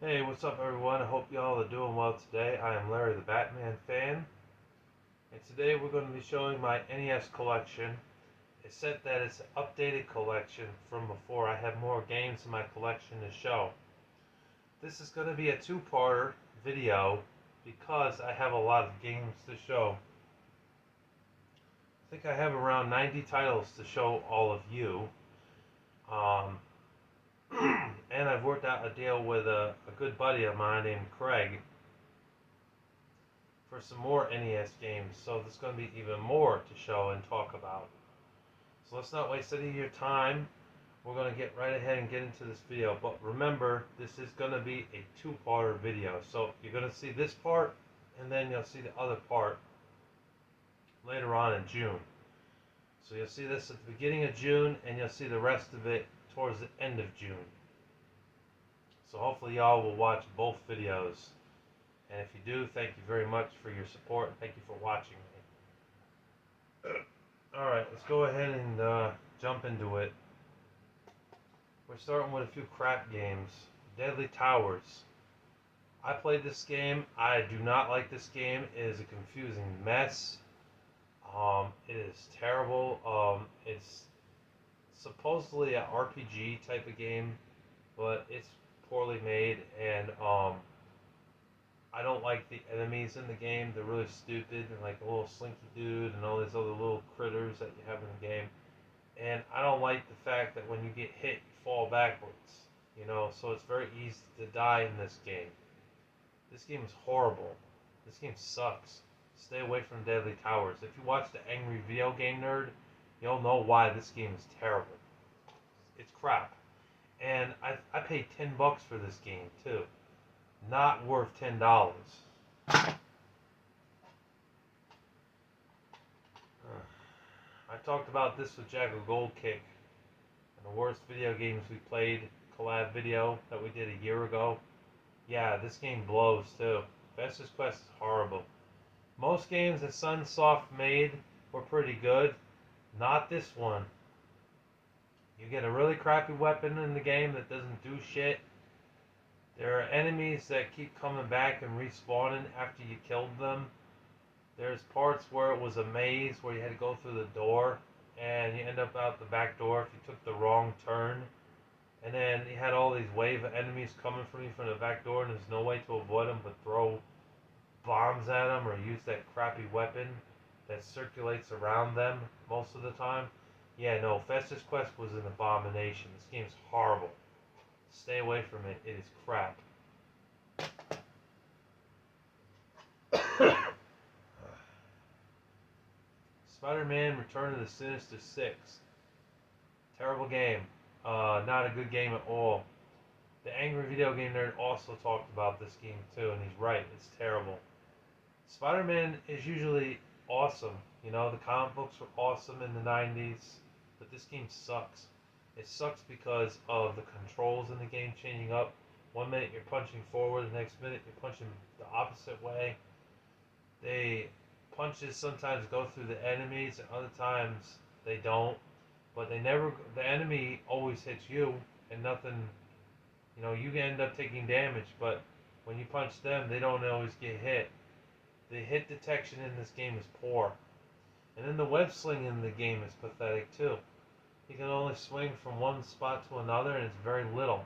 Hey, what's up everyone? I hope y'all are doing well today. I am Larry the Batman fan, and today we're going to be showing my NES collection. It's said that it's an updated collection from before. I have more games in my collection to show. This is going to be a two-parter video because I have a lot of games to show. I think I have around 90 titles to show all of you. Um, and I've worked out a deal with a good buddy of mine named Craig for some more NES games, so there's going to be even more to show and talk about. So let's not waste any of your time. We're going to get right ahead and get into this video, but remember, this is going to be a two-parter video. So you're going to see this part, and then you'll see the other part later on in June. So you'll see this at the beginning of June, and you'll see the rest of it towards the end of June. So hopefully y'all will watch both videos. And if you do, thank you very much for your support. Thank you for watching me. Alright, let's go ahead and jump into it. We're starting with a few crap games. Deadly Towers. I played this game. I do not like this game. It is a confusing mess. It is terrible. It's supposedly an RPG type of game, but it's poorly made, and I don't like the enemies in the game. They're really stupid, and like a little slinky dude and all these other little critters that you have in the game. And I don't like the fact that when you get hit, you fall backwards. So it's very easy to die in this game. This game is horrible. This game sucks. Stay away from Deadly Towers. If you watch the Angry Video Game Nerd, you'll know why this game is terrible. It's crap. And I paid $10 for this game too. Not worth $10. I talked about this with Jack of Gold Kick and the worst video games we played collab video that we did a year ago. Yeah, this game blows too. Festus Quest is horrible. Most games that Sunsoft made were pretty good. Not this one. You get a really crappy weapon in the game that doesn't do shit. There are enemies that keep coming back and respawning after you killed them. There's parts where it was a maze where you had to go through the door and you end up out the back door if you took the wrong turn. And then you had all these wave of enemies coming from you from the back door, and there's no way to avoid them but throw bombs at them or use that crappy weapon that circulates around them most of the time. Yeah, no, Festus Quest was an abomination. This game's horrible. Stay away from it. It is crap. Spider-Man Return of the Sinister Six. Terrible game. Not a good game at all. The Angry Video Game Nerd also talked about this game too, and he's right. It's terrible. Spider-Man is usually awesome. The comic books were awesome in the 90s, but this game sucks. It sucks because of the controls in the game changing up. 1 minute you're punching forward, the next minute you're punching the opposite way. Punches sometimes go through the enemies, and other times they don't. But the enemy always hits you, and nothing, you end up taking damage, but when you punch them, they don't always get hit. The hit detection in this game is poor. And then the web sling in the game is pathetic too. You can only swing from one spot to another, and it's very little.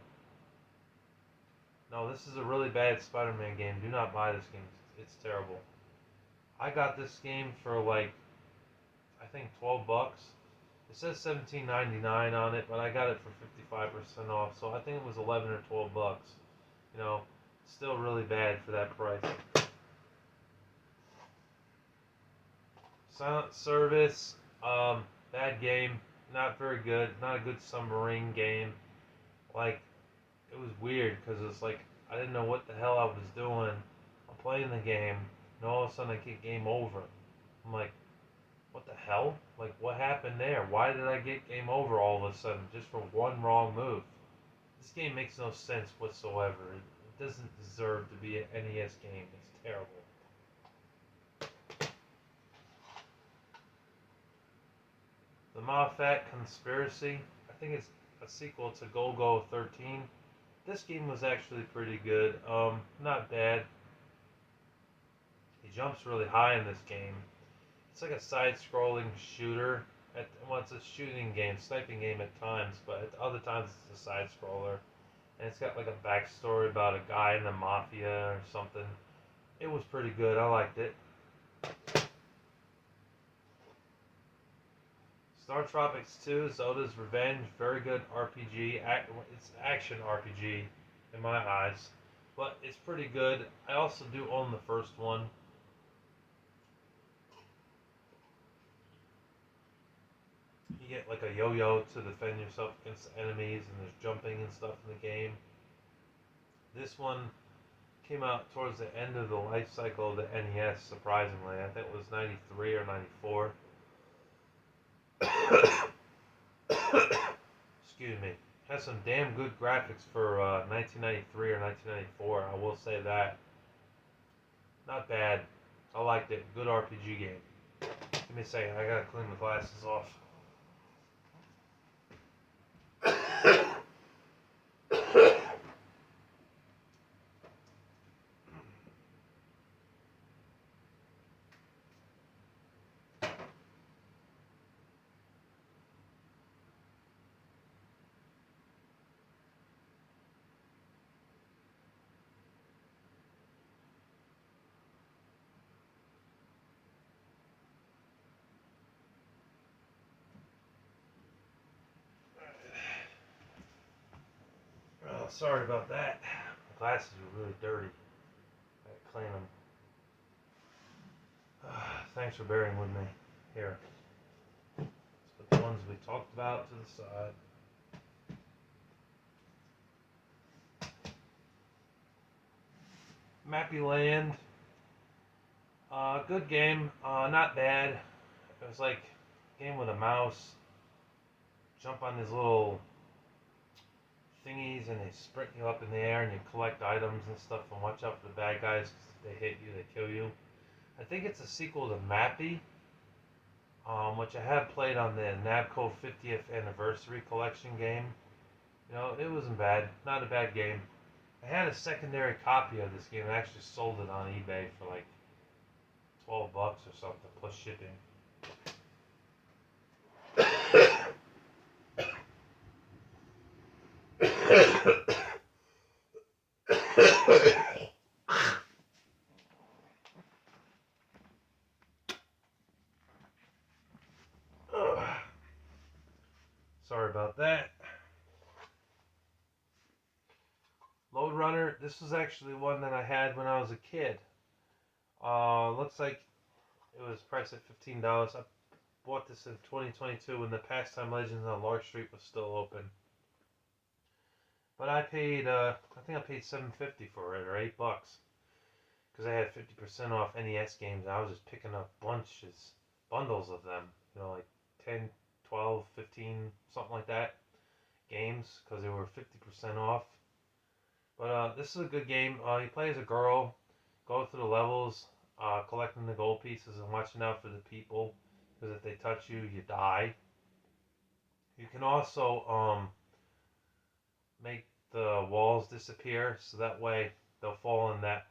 No, this is a really bad Spider-Man game. Do not buy this game. It's terrible. I got this game for I think $12. It says $17.99 on it, but I got it for 55% off, so I think it was $11 or $12. Still really bad for that price. Silent Service, bad game. Not very good. Not a good submarine game. It was weird because it's I didn't know what the hell I was doing. I'm playing the game, and all of a sudden I get game over. I'm like, what the hell? What happened there? Why did I get game over all of a sudden just for one wrong move? This game makes no sense whatsoever. It doesn't deserve to be an NES game. It's terrible. The Moffat Conspiracy. I think it's a sequel to Go-Go 13. This game was actually pretty good. Not bad. He jumps really high in this game. It's like a side-scrolling shooter. Well, it's a shooting game, sniping game at times, but at other times it's a side-scroller. And it's got like a backstory about a guy in the mafia or something. It was pretty good. I liked it. Star Tropics 2, Zelda's Revenge, very good RPG. It's action RPG in my eyes, but it's pretty good. I also do own the first one. You get like a yo-yo to defend yourself against enemies, and there's jumping and stuff in the game. This one came out towards the end of the life cycle of the NES, surprisingly. I think it was 93 or 94. Excuse me. Has some damn good graphics for 1993 or 1994, I will say that. Not bad. I liked it. Good RPG game. Give me a second, I gotta clean my glasses off. Oh, sorry about that. My glasses are really dirty. I gotta clean them. Thanks for bearing with me. Here. Let's put the ones we talked about to the side. Mappy Land. Good game. Not bad. It was like a game with a mouse. Jump on these little thingies and they sprint you up in the air and you collect items and stuff and watch out for the bad guys because if they hit you, they kill you. I think it's a sequel to Mappy, which I have played on the Namco 50th Anniversary Collection game. You know, it wasn't bad. Not a bad game. I had a secondary copy of this game and actually sold it on eBay for like $12 or something plus shipping. Sorry about that. Load Runner, this was actually one that I had when I was a kid. Looks like it was priced at $15. I bought this in 2022 when the Pastime Legends on Lark Street was still open. But I paid, I think I paid $7.50 for it, or $8, because I had 50% off NES games. And I was just picking up bundles of them, you know, like 10, 12, 15, something like that, games, because they were 50% off. But this is a good game. You play as a girl, go through the levels, collecting the gold pieces and watching out for the people, because if they touch you, you die. You can also make the walls disappear, so that way they'll fall in that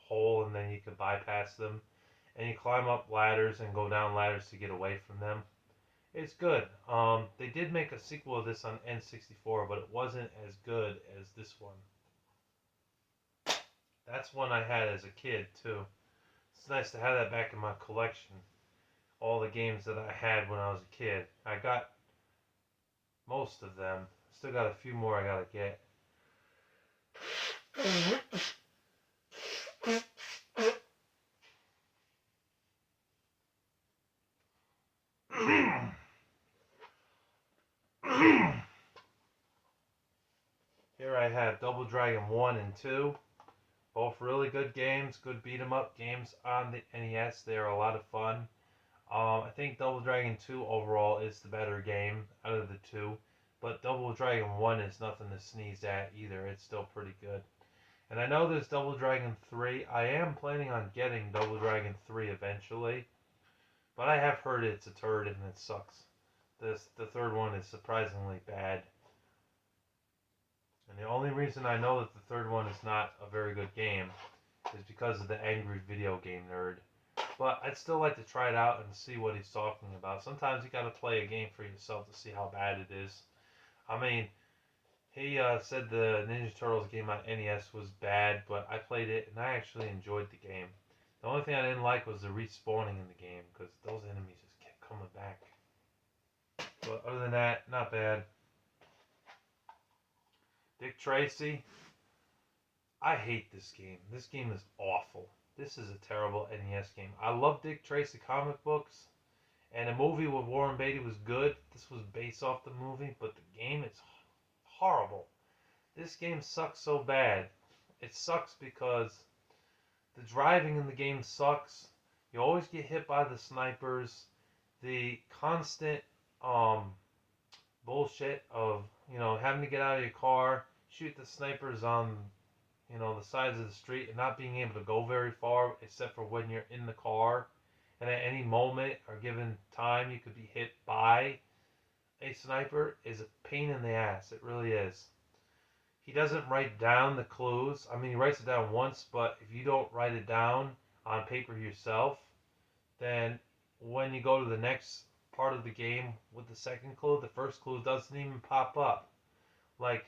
hole and then you can bypass them. And you climb up ladders and go down ladders to get away from them. It's good. They did make a sequel of this on N64, but it wasn't as good as this one. That's one I had as a kid too. It's nice to have that back in my collection. All the games that I had when I was a kid. I got most of them. Still got a few more I gotta get. Here I have Double Dragon 1 and 2. Both really good games, good beat 'em up games on the NES. They are a lot of fun. I think Double Dragon 2 overall is the better game out of the two. But Double Dragon 1 is nothing to sneeze at either. It's still pretty good. And I know there's Double Dragon 3. I am planning on getting Double Dragon 3 eventually. But I have heard it's a turd and it sucks. The third one is surprisingly bad. And the only reason I know that the third one is not a very good game is because of the angry video game nerd. But I'd still like to try it out and see what he's talking about. Sometimes you gotta play a game for yourself to see how bad it is. I mean, he said the Ninja Turtles game on NES was bad, but I played it and I actually enjoyed the game. The only thing I didn't like was the respawning in the game because those enemies just kept coming back. But other than that, not bad. Dick Tracy, I hate this game. This game is awful. This is a terrible NES game. I love Dick Tracy comic books, and the movie with Warren Beatty was good. This was based off the movie, but the game is horrible. This game sucks so bad. It sucks because the driving in the game sucks. You always get hit by the snipers. The constant bullshit of having to get out of your car, shoot the snipers on the sides of the street, and not being able to go very far except for when you're in the car. And at any moment or given time, you could be hit by a sniper is a pain in the ass. It really is. He doesn't write down the clues. I mean, he writes it down once, but if you don't write it down on paper yourself, then when you go to the next part of the game with the second clue, the first clue doesn't even pop up. Like,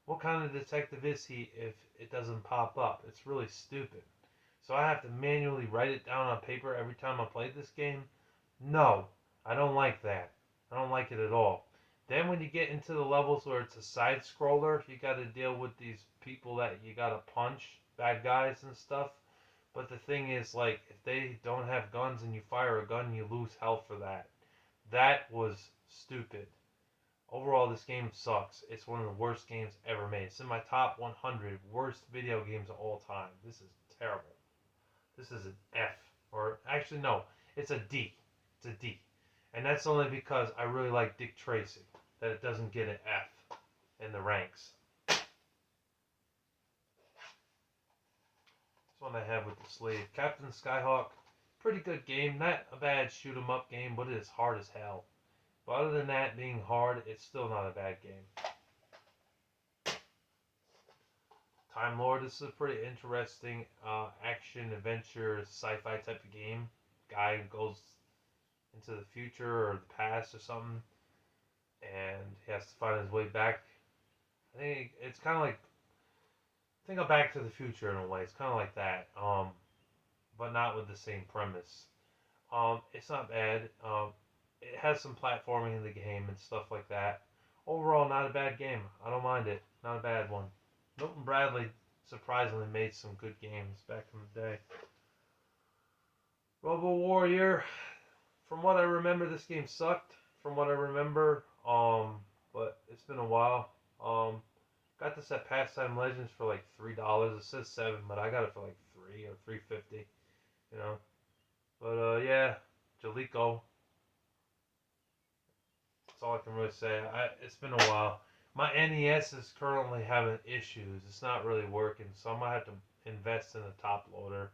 what kind of detective is he if it doesn't pop up? It's really stupid. So I have to manually write it down on paper every time I play this game? No, I don't like that. I don't like it at all. Then when you get into the levels where it's a side scroller, you got to deal with these people that you got to punch, bad guys and stuff. But the thing is, like, if they don't have guns and you fire a gun, you lose health for that. That was stupid. Overall, this game sucks. It's one of the worst games ever made. It's in my top 100 worst video games of all time. This is terrible. This is an F. Or, actually, no. It's a D. It's a D. And that's only because I really like Dick Tracy. That it doesn't get an F in the ranks. This one I have with the sleeve. Captain Skyhawk. Pretty good game. Not a bad shoot 'em up game, but it is hard as hell. But other than that being hard, it's still not a bad game. Time Lord, this is a pretty interesting action, adventure, sci-fi type of game. Guy goes into the future or the past or something, and he has to find his way back. I think it's kind of like, think of Back to the Future in a way. It's kind of like that, but not with the same premise. It's not bad. It has some platforming in the game and stuff like that. Overall, not a bad game. I don't mind it. Not a bad one. Milton Bradley surprisingly made some good games back in the day. Robo Warrior. From what I remember, this game sucked. From what I remember, but it's been a while. Got this at Pastime Legends for like $3. It says $7, but I got it for like $3 or $3.50. You know. But yeah, Jalico. That's all I can really say. It's been a while. My NES is currently having issues. It's not really working, so I'm gonna have to invest in a top loader.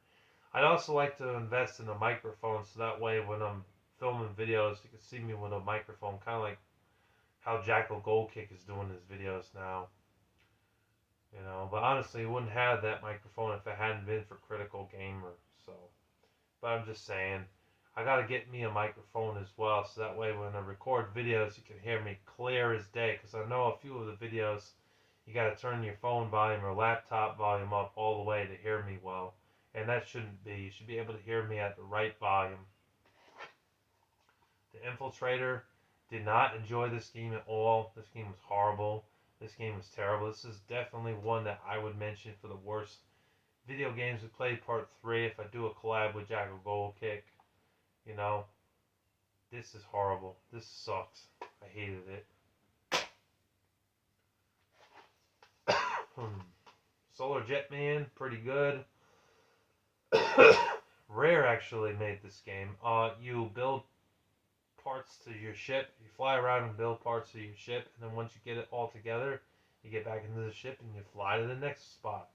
I'd also like to invest in a microphone, so that way when I'm filming videos, you can see me with a microphone, kind of like how Jackal Goldkick is doing his videos now. But honestly, I wouldn't have that microphone if it hadn't been for Critical Gamer. So, but I'm just saying. I gotta get me a microphone as well, so that way when I record videos, you can hear me clear as day. Because I know a few of the videos, you gotta turn your phone volume or laptop volume up all the way to hear me well. And that shouldn't be. You should be able to hear me at the right volume. The Infiltrator did not enjoy this game at all. This game was horrible. This game was terrible. This is definitely one that I would mention for the worst video games we played, part 3, if I do a collab with Jackal Goldkick. This is horrible. This sucks. I hated it. Solar Jetman, pretty good. Rare actually made this game. You build parts to your ship. You fly around and build parts to your ship, and then once you get it all together, you get back into the ship and you fly to the next spot.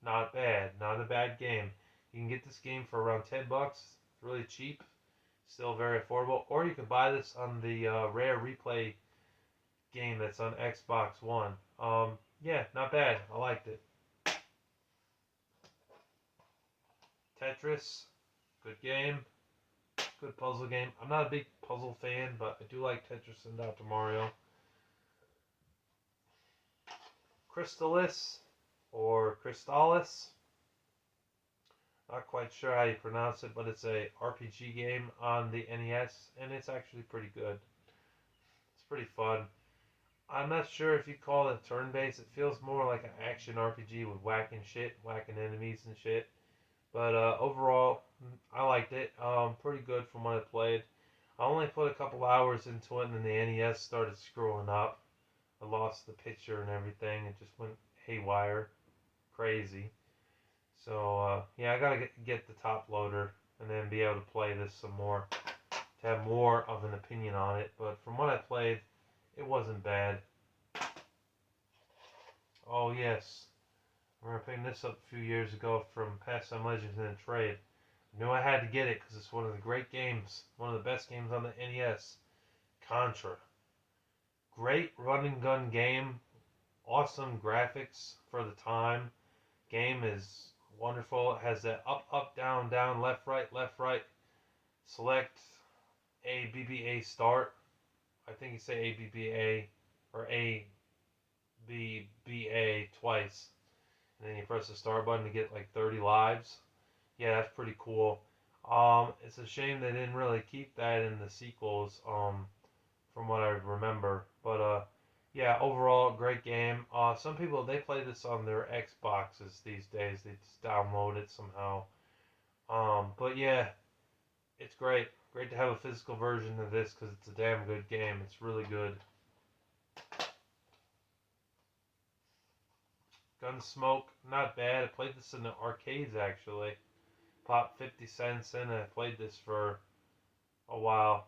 Not bad. Not a bad game. You can get this game for around $10. It's really cheap. Still very affordable. Or you can buy this on the Rare Replay game that's on Xbox One. Yeah, not bad. I liked it. Tetris, good game. Good puzzle game. I'm not a big puzzle fan, but I do like Tetris and Dr. Mario. Crystalis or Crystalis. Not quite sure how you pronounce it, but it's a RPG game on the NES, and it's actually pretty good. It's pretty fun. I'm not sure if you call it turn-based. It feels more like an action RPG with whacking shit, whacking enemies and shit. But overall, I liked it. Pretty good from what I played. I only put a couple hours into it, and then the NES started screwing up. I lost the picture and everything. It just went haywire, crazy. So yeah, I gotta get the top loader and then be able to play this some more to have more of an opinion on it. But from what I played, it wasn't bad. Oh yes, I remember picking this up a few years ago from Pastime Legends in a trade. I knew I had to get it because it's one of the great games, one of the best games on the NES. Contra. Great run and gun game, awesome graphics for the time. Game is wonderful. It has that up, up, down, down, left, right, left, right. Select A, B, B, A, start. I think you say A, B, B, A or A, B, B, A twice. And then you press the start button to get like 30 lives. Yeah, that's pretty cool. It's a shame they didn't really keep that in the sequels, from what I remember. But yeah, overall, great game. Some people they play this on their Xboxes these days. They just download it somehow. But yeah, it's great. Great to have a physical version of this because it's a damn good game. It's really good. Gunsmoke, not bad. I played this in the arcades actually. Popped 50 cents in and I played this for a while.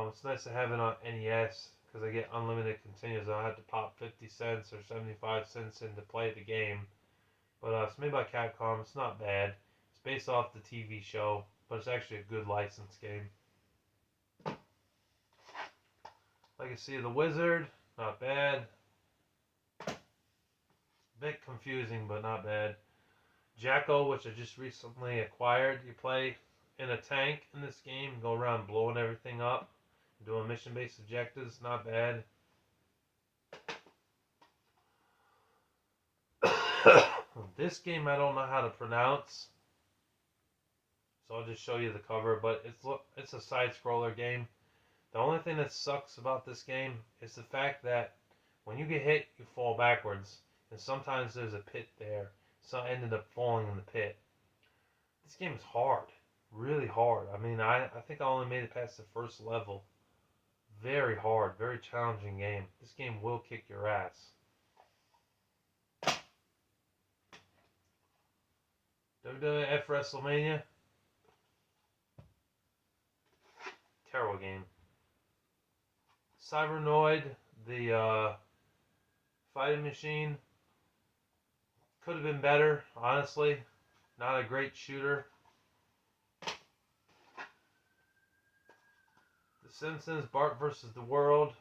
It's nice to have it on NES because I get unlimited continues. I don't have to pop 50 cents or 75 cents in to play the game. But it's made by Capcom. It's not bad. It's based off the TV show, but it's actually a good licensed game. Legacy of the Wizard, not bad. Bit confusing, but not bad. Jacko, which I just recently acquired. You play in a tank in this game, go around blowing everything up, doing mission-based objectives. Not bad. This game I don't know how to pronounce, so I'll just show you the cover. But it's a side-scroller game. The only thing that sucks about this game is the fact that when you get hit, you fall backwards, and sometimes there's a pit there. So I ended up falling in the pit. This game is hard, really hard. I mean, I think I only made it past the first level. Very hard, very challenging game. This game will kick your ass. WWF WrestleMania. Terrible game. Cybernoid, the fighting machine. Could have been better, honestly. Not a great shooter. The Simpsons, Bart versus the World.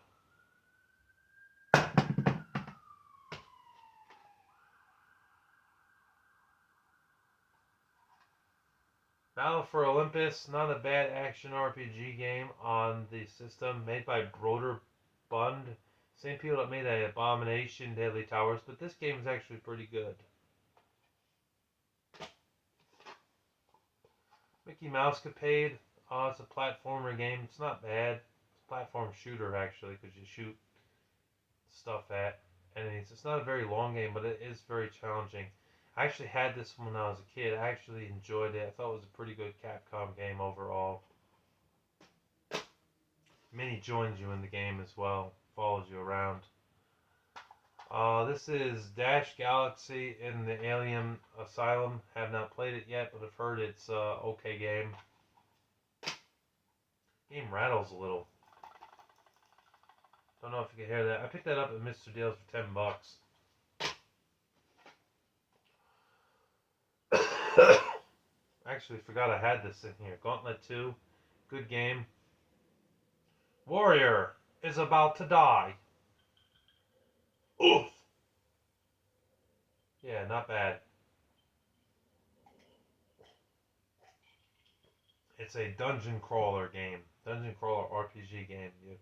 Battle for Olympus, not a bad action RPG game on the system, made by Broder Bund. Same people that made Abomination, Deadly Towers, but this game is actually pretty good. Mickey Mouse Capade, it's a platformer game. It's not bad. It's a platform shooter, actually, because you shoot stuff at enemies. It's not a very long game, but it is very challenging. I actually had this when I was a kid. I actually enjoyed it. I thought it was a pretty good Capcom game overall. Minnie joins you in the game as well, follows you around. This is Dash Galaxy in the Alien Asylum. Have not played it yet, but I've heard it's okay game. Game rattles a little. Don't know if you can hear that. I picked that up at Mr. Deals for $10. Actually, forgot I had this in here. Gauntlet 2, good game. Warrior is about to die. Oof. Yeah, not bad. It's a dungeon crawler game. Dungeon crawler RPG game. You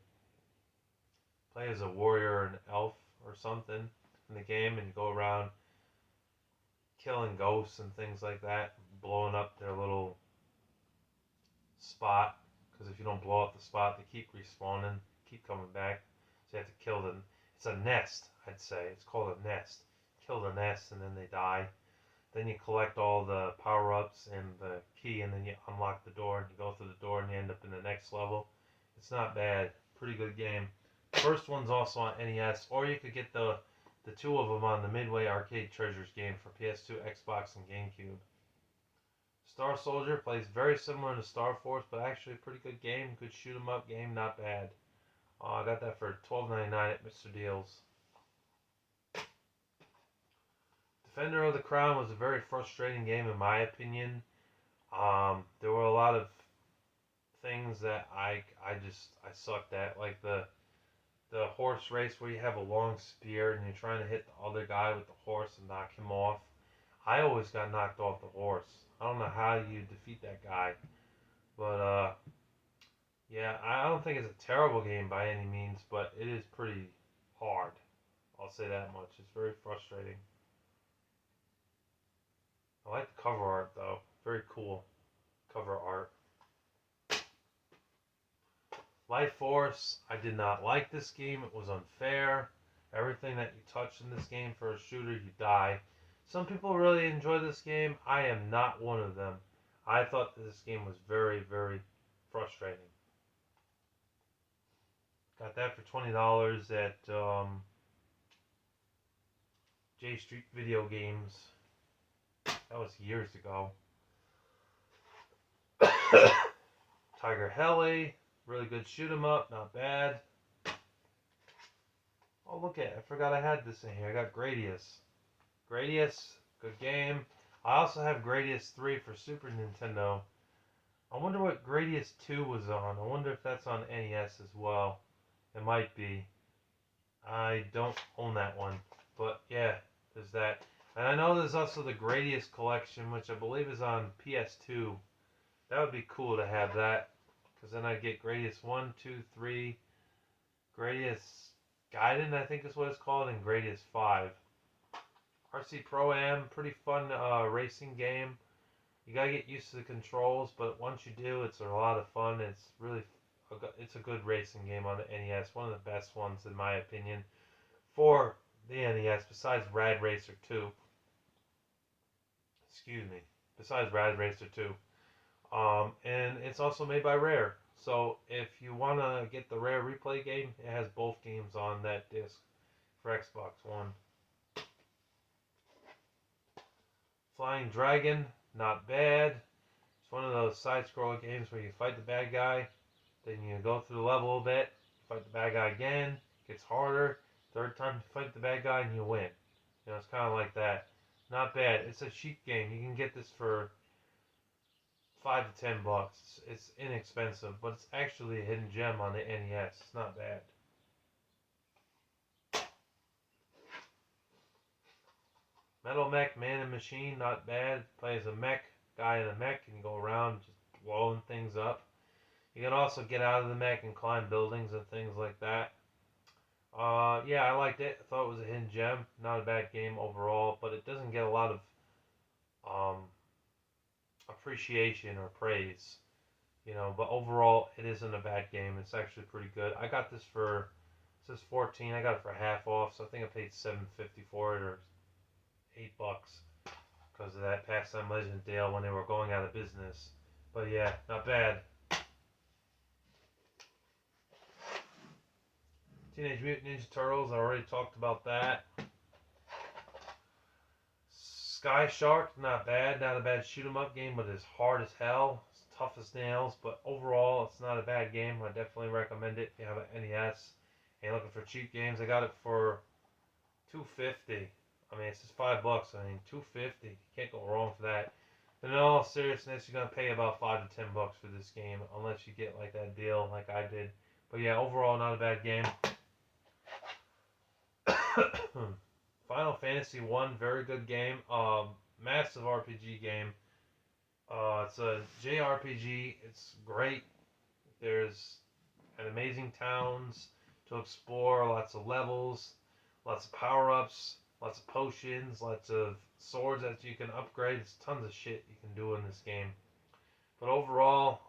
play as a warrior or an elf or something in the game, and you go around killing ghosts and things like that, blowing up their little spot. Because if you don't blow up the spot, they keep respawning, keep coming back. So you have to kill them. It's a nest, I'd say. It's called a nest. Kill the nest, and then they die. Then you collect all the power ups and the key, and then you unlock the door, and you go through the door, and you end up in the next level. It's not bad. Pretty good game. First one's also on NES, or you could get the two of them on the Midway Arcade Treasures game for PS2, Xbox, and GameCube. Star Soldier plays very similar to Star Force, but actually a pretty good game. Good shoot 'em up game, not bad. I got that for $12.99 at Mr. Deals. Defender of the Crown was a very frustrating game in my opinion. There were a lot of things that I sucked at, like the horse race where you have a long spear and you're trying to hit the other guy with the horse and knock him off. I always got knocked off the horse. I don't know how you defeat that guy, but yeah, I don't think it's a terrible game by any means, but it is pretty hard. I'll say that much. It's very frustrating. I like the cover art though. Very cool cover art. Life Force, I did not like this game. It was unfair. Everything that you touch in this game for a shooter, you die. Some people really enjoy this game. I am not one of them. I thought this game was very, very frustrating. Got that for $20 at J Street Video Games. That was years ago. Tiger Heli, really good shoot 'em up, not bad. Oh, look at it. I forgot I had this in here. I got Gradius. Gradius, good game. I also have Gradius 3 for Super Nintendo. I wonder what Gradius 2 was on. I wonder if that's on NES as well. It might be. I don't own that one. But yeah, there's that. And I know there's also the Gradius collection, which I believe is on PS2. That would be cool to have that. Because then I'd get Gradius 1, 2, 3, Gradius Gaiden, I think is what it's called, and Gradius 5. RC Pro-Am, pretty fun racing game. You gotta get used to the controls, but once you do, it's a lot of fun. It's a good racing game on the NES. One of the best ones in my opinion for the NES, besides Rad Racer 2. Excuse me. Besides Rad Racer 2. And it's also made by Rare. So if you want to get the Rare Replay game, it has both games on that disc for Xbox One. Flying Dragon, not bad. It's one of those side-scroller games where you fight the bad guy, then you go through the level a bit, fight the bad guy again, it gets harder. Third time you fight the bad guy and you win. You know, it's kind of like that. Not bad. It's a cheap game. You can get this for $5 to $10. It's inexpensive, but it's actually a hidden gem on the NES. It's not bad. Metal Mech Man and Machine, not bad. Play as a mech, guy in a mech, and you go around just blowing things up. You can also get out of the mech and climb buildings and things like that. Yeah, I liked it. I thought it was a hidden gem. Not a bad game overall, but it doesn't get a lot of appreciation or praise, you know. But overall, it isn't a bad game. It's actually pretty good. I got this for, it says 14. I got it for half off, so I think I paid $7.50 for it, or $8 because of that Pastime Legend Dale when they were going out of business. But yeah, not bad. Teenage Mutant Ninja Turtles, I already talked about that. Sky Shark, not bad. Not a bad shoot 'em up game, but it's hard as hell. It's tough as nails, but overall, it's not a bad game. I definitely recommend it if you have an NES and looking for cheap games. I got it for $2.50. I mean, it's just $5. I mean, $2.50. You can't go wrong for that. But in all seriousness, you're gonna pay about $5 to $10 for this game, unless you get like that deal, like I did. But yeah, overall, not a bad game. Final Fantasy 1, very good game. Massive RPG game. It's a JRPG. It's great. There's an amazing towns to explore, lots of levels, lots of power ups, lots of potions, lots of swords that you can upgrade. There's tons of shit you can do in this game. But overall,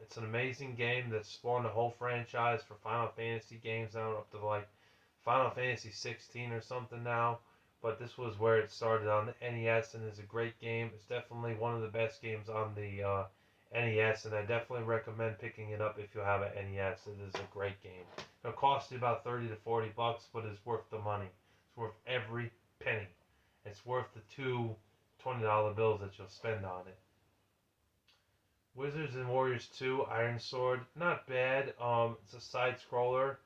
it's an amazing game that spawned a whole franchise for Final Fantasy games now up to like Final Fantasy 16 or something now. But this was where it started on the NES, and it's a great game. It's definitely one of the best games on the NES, and I definitely recommend picking it up if you have an NES. It is a great game. It'll cost you about 30 to 40 bucks, but it's worth the money. It's worth every penny. It's worth the two $20 bills that you'll spend on it. Wizards and Warriors 2 Iron Sword, not bad. It's a side scroller.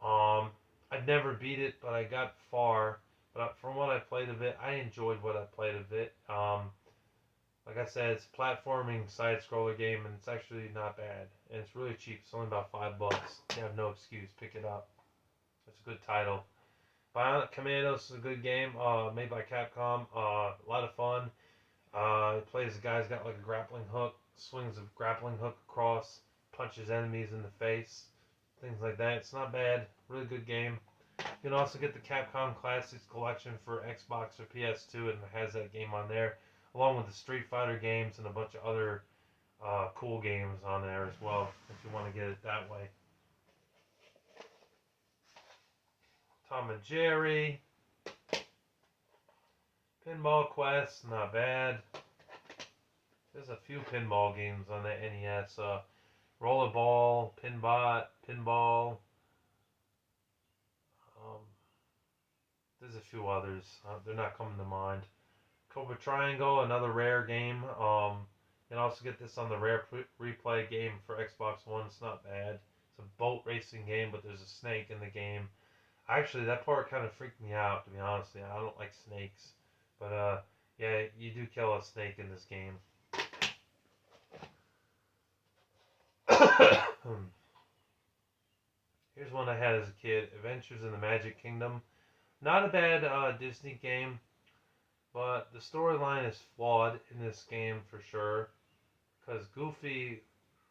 I've never beat it, but I got far. But from what I played of it, I enjoyed what I played of it. Like I said, it's a platforming side scroller game, and it's actually not bad. And it's really cheap. It's only about $5. You have no excuse. Pick it up. It's a good title. Bionic Commandos is a good game, made by Capcom. A lot of fun. It plays a guy's got like a grappling hook, swings a grappling hook across, punches enemies in the face, things like that. It's not bad. Really good game. You can also get the Capcom Classics collection for Xbox or PS2, and it has that game on there, along with the Street Fighter games and a bunch of other cool games on there as well, if you want to get it that way. Tom and Jerry. Pinball Quest, not bad. There's a few pinball games on the NES. Rollerball, Pinball. There's a few others. They're not coming to mind. Cobra Triangle, another Rare game. You can also get this on the Rare Replay game for Xbox One. It's not bad. It's a boat racing game, but there's a snake in the game. Actually, that part kind of freaked me out, to be honest. I don't like snakes. But, yeah, you do kill a snake in this game. Here's one I had as a kid. Adventures in the Magic Kingdom. Not a bad Disney game, but the storyline is flawed in this game for sure. Because Goofy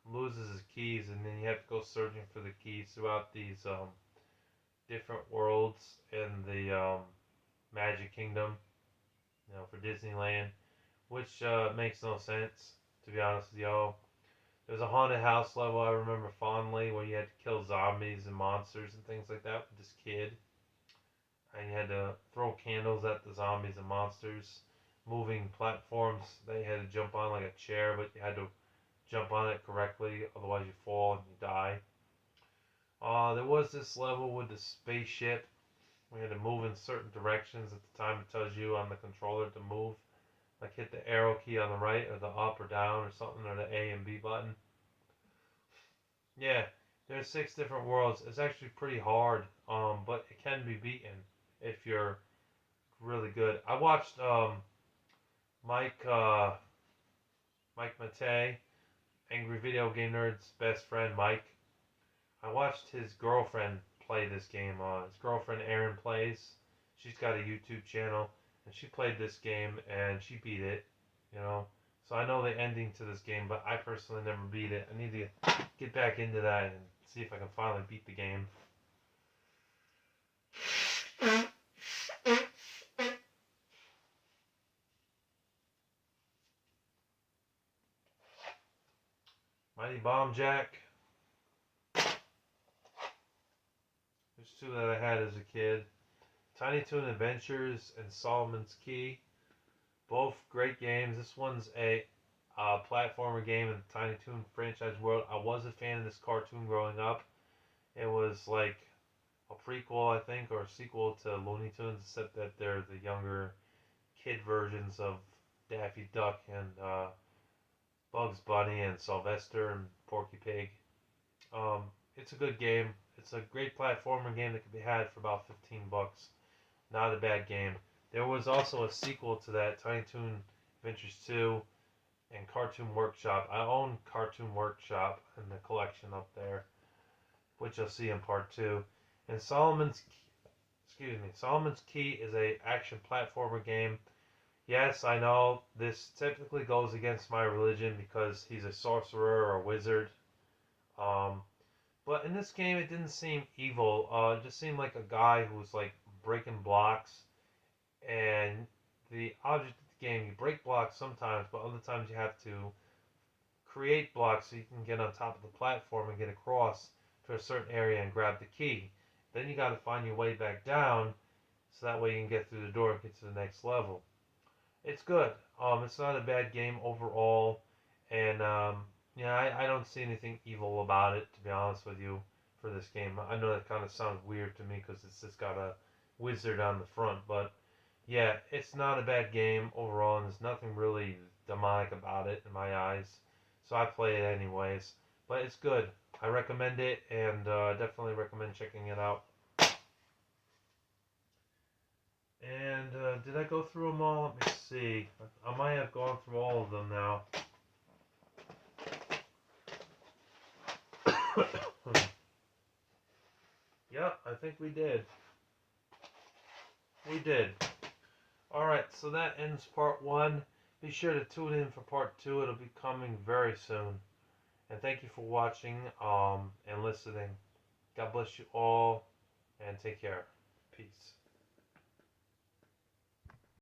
loses his keys, and then you have to go searching for the keys throughout these different worlds in the Magic Kingdom, for Disneyland, which makes no sense, to be honest with y'all. There's a haunted house level I remember fondly where you had to kill zombies and monsters and things like that with this kid. And you had to throw candles at the zombies and monsters. Moving platforms that you had to jump on like a chair, but you had to jump on it correctly, otherwise you fall and you die. There was this level with the spaceship. We had to move in certain directions at the time it tells you on the controller to move. Like hit the arrow key on the right or the up or down or something, or the A and B button. Yeah, there's 6 different worlds. It's actually pretty hard, but it can be beaten if you're really good. I watched Mike Matei, Angry Video Game Nerd's best friend Mike. I watched his girlfriend play this game. His girlfriend Erin plays. She's got a YouTube channel, and she played this game and she beat it. So I know the ending to this game, but I personally never beat it. I need to get back into that and see if I can finally beat the game. Mighty Bomb Jack. There's 2 that I had as a kid. Tiny Toon Adventures and Solomon's Key. Both great games. This one's a platformer game in the Tiny Toon franchise world. I was a fan of this cartoon growing up. It was like a prequel, I think, or a sequel to Looney Tunes, except that they're the younger kid versions of Daffy Duck and Bugs Bunny and Sylvester and Porky Pig. It's a good game. It's a great platformer game that can be had for about 15 bucks. Not a bad game. There was also a sequel to that, Tiny Toon Adventures 2 and Cartoon Workshop. I own Cartoon Workshop in the collection up there, which you'll see in part 2. And excuse me, Solomon's Key is a action platformer game. Yes, I know this technically goes against my religion because he's a sorcerer or a wizard. Um, but in this game, it didn't seem evil. It just seemed like a guy who was like breaking blocks. And the object of the game, you break blocks sometimes, but other times you have to create blocks so you can get on top of the platform and get across to a certain area and grab the key. Then you got to find your way back down so that way you can get through the door and get to the next level. It's good. It's not a bad game overall, and yeah, I don't see anything evil about it, to be honest with you, for this game. I know that kind of sounds weird to me because it's just got a wizard on the front, but yeah, it's not a bad game overall, and there's nothing really demonic about it in my eyes. So I play it anyways, but it's good. I recommend it, and definitely recommend checking it out. And did I go through them all? Let me see. I might have gone through all of them now. Yep, I think we did. We did. Alright, so that ends part one. Be sure to tune in for part two. It'll be coming very soon. And thank you for watching and listening. God bless you all, and take care. Peace.